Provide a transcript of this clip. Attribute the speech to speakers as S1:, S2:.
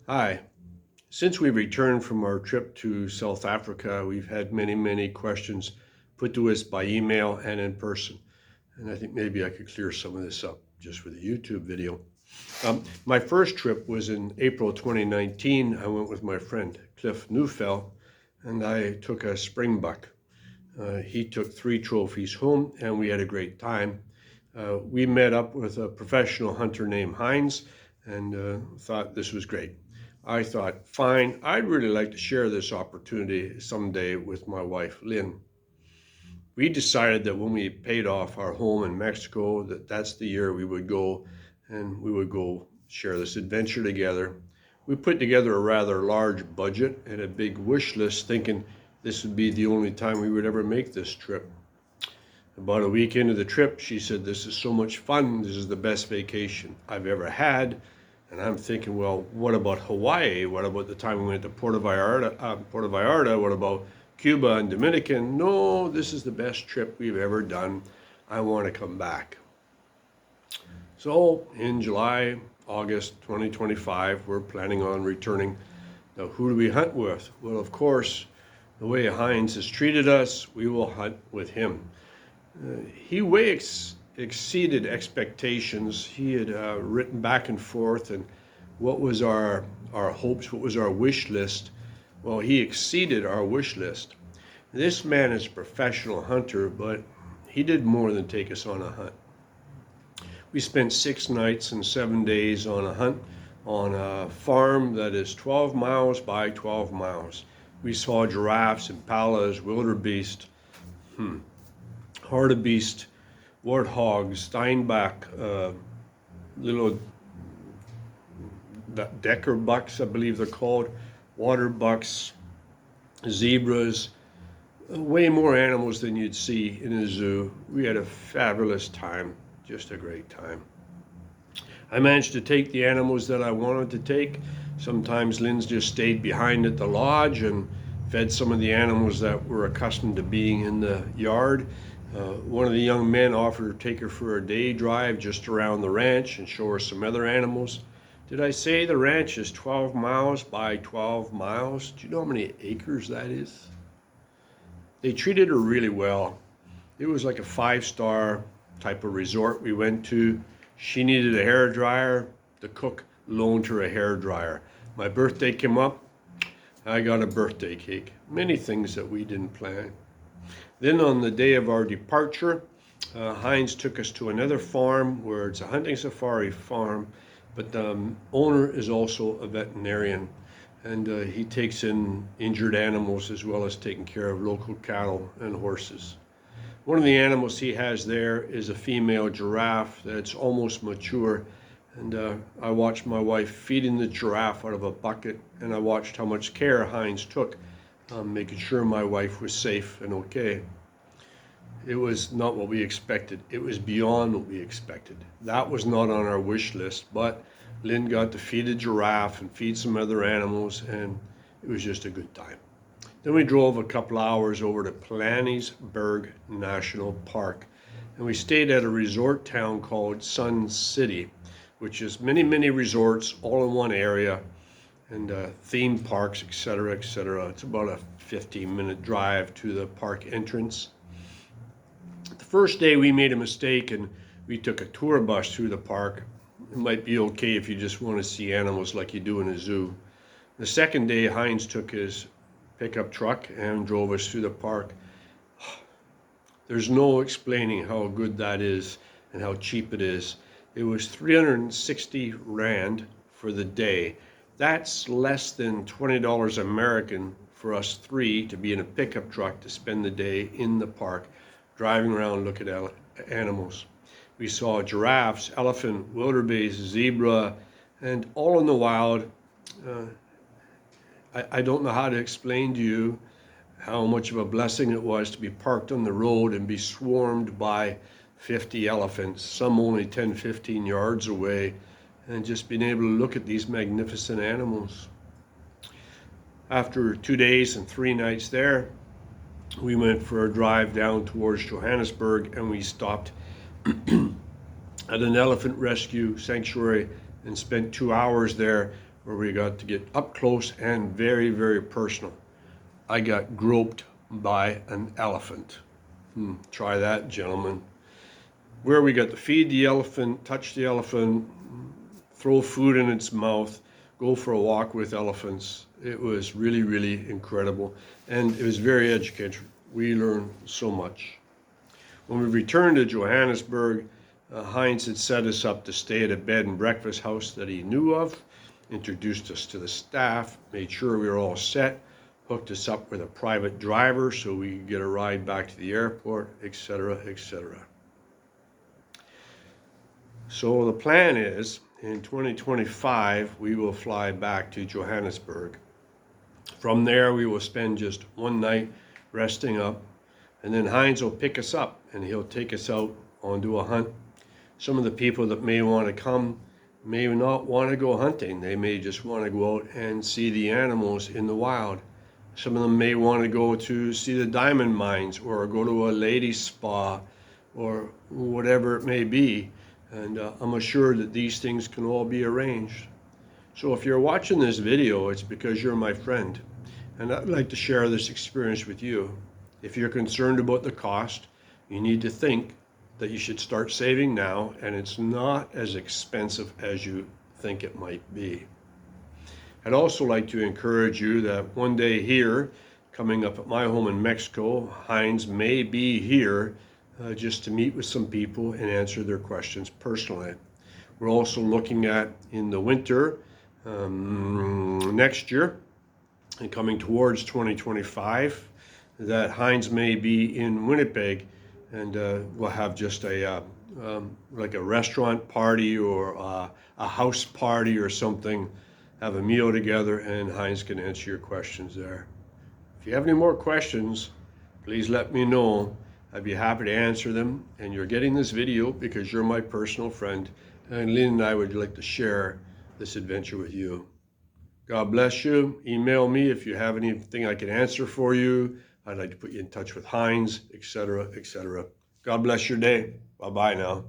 S1: Hi. Since we returned from our trip to South Africa, we've had many questions put to us by email and in person. And I think maybe I could clear some of this up just for the YouTube video. My first trip was in April 2019. I went with my friend Cliff Neufeld, and I took a springbuck. He took 3 trophies home, and we had a great time. We met up with a professional hunter named Heinz, and thought this was great. I thought, fine, I'd really like to share this opportunity someday with my wife, Lynn. We decided that when we paid off our home in Mexico, that's the year we would go, and we would go share this adventure together. We put together a rather large budget and a big wish list, thinking this would be the only time we would ever make this trip. About a week into the trip, she said, "This is so much fun. This is the best vacation I've ever had." And I'm thinking, well, what about Hawaii? What about the time we went to Puerto Vallarta? What about Cuba and Dominican? No, this is the best trip we've ever done. I want to come back. So in July, August 2025, we're planning on returning. Now, who do we hunt with? Well, of course, the way Heinz has treated us, we will hunt with him. He way exceeded expectations. He had written back and forth, and what was our hopes, what was our wish list. Well, he exceeded our wish list. This man is a professional hunter, but he did more than take us on a hunt. We spent 6 nights and 7 days on a hunt on a farm that is 12 miles by 12 miles. We saw giraffes, impalas, wildebeest, hartebeest, warthogs, steinbach, little decker bucks, I believe they're called, water bucks, zebras, way more animals than you'd see in a zoo. We had a fabulous time, just a great time. I managed to take the animals that I wanted to take. Sometimes Lynn's just stayed behind at the lodge and fed some of the animals that were accustomed to being in the yard. One of the young men offered to take her for a day drive just around the ranch and show her some other animals. Did I say the ranch is 12 miles by 12 miles? Do you know how many acres that is? They treated her really well. It was like a 5-star type of resort we went to. She needed a hair dryer. The cook loaned her a hair dryer. My birthday came up. I got a birthday cake. Many things that we didn't plan. Then on the day of our departure, Heinz took us to another farm where it's a hunting safari farm, but the owner is also a veterinarian, and he takes in injured animals as well as taking care of local cattle and horses. One of the animals he has there is a female giraffe that's almost mature, and I watched my wife feeding the giraffe out of a bucket, and I watched how much care Heinz took, making sure my wife was safe and okay. It was not what we expected. It was beyond what we expected. That was not on our wish list, but Lynn got to feed a giraffe and feed some other animals, and it was just a good time. Then we drove a couple hours over to Planningsburg National Park, and we stayed at a resort town called Sun City, which is many resorts all in one area, and theme parks, etc., etc. It's about a 15-minute drive to the park entrance. The first day we made a mistake and we took a tour bus through the park. It might be okay if you just want to see animals like you do in a zoo. The second day, Heinz took his pickup truck and drove us through the park. There's no explaining how good that is and how cheap it is. It was 360 Rand for the day. That's less than $20 American for us 3 to be in a pickup truck to spend the day in the park, driving around looking at animals. We saw giraffes, elephant, wildebeest, zebra, and all in the wild. I don't know how to explain to you how much of a blessing it was to be parked on the road and be swarmed by 50 elephants, some only 10, 15 yards away, and just being able to look at these magnificent animals. After 2 days and 3 nights there, we went for a drive down towards Johannesburg, and we stopped at an elephant rescue sanctuary and spent 2 hours there where we got to get up close and very, very personal. I got groped by an elephant. Try that, gentlemen. Where we got to feed the elephant, touch the elephant, throw food in its mouth, go for a walk with elephants. It was really, really incredible. And it was very educational. We learned so much. When we returned to Johannesburg, Heinz had set us up to stay at a bed and breakfast house that he knew of, introduced us to the staff, made sure we were all set, hooked us up with a private driver so we could get a ride back to the airport, etc., etc. So the plan is, in 2025, we will fly back to Johannesburg. From there, we will spend just one night resting up, and then Heinz will pick us up and he'll take us out onto a hunt. Some of the people that may want to come may not want to go hunting. They may just want to go out and see the animals in the wild. Some of them may want to go to see the diamond mines or go to a lady spa or whatever it may be. And I'm assured that these things can all be arranged. So if you're watching this video, it's because you're my friend. And I'd like to share this experience with you. If you're concerned about the cost, you need to think that you should start saving now, and it's not as expensive as you think it might be. I'd also like to encourage you that one day here, coming up at my home in Mexico, Heinz may be here just to meet with some people and answer their questions personally. We're also looking at, in the winter next year, and coming towards 2025, that Heinz may be in Winnipeg, and we'll have just a like a restaurant party or a house party or something, have a meal together, and Heinz can answer your questions there. If you have any more questions, please let me know. I'd be happy to answer them. And you're getting this video because you're my personal friend, and Lynn and I would like to share this adventure with you. God bless you. Email me if you have anything I can answer for you. I'd like to put you in touch with Heinz, etc., etc. God bless your day. Bye-bye now.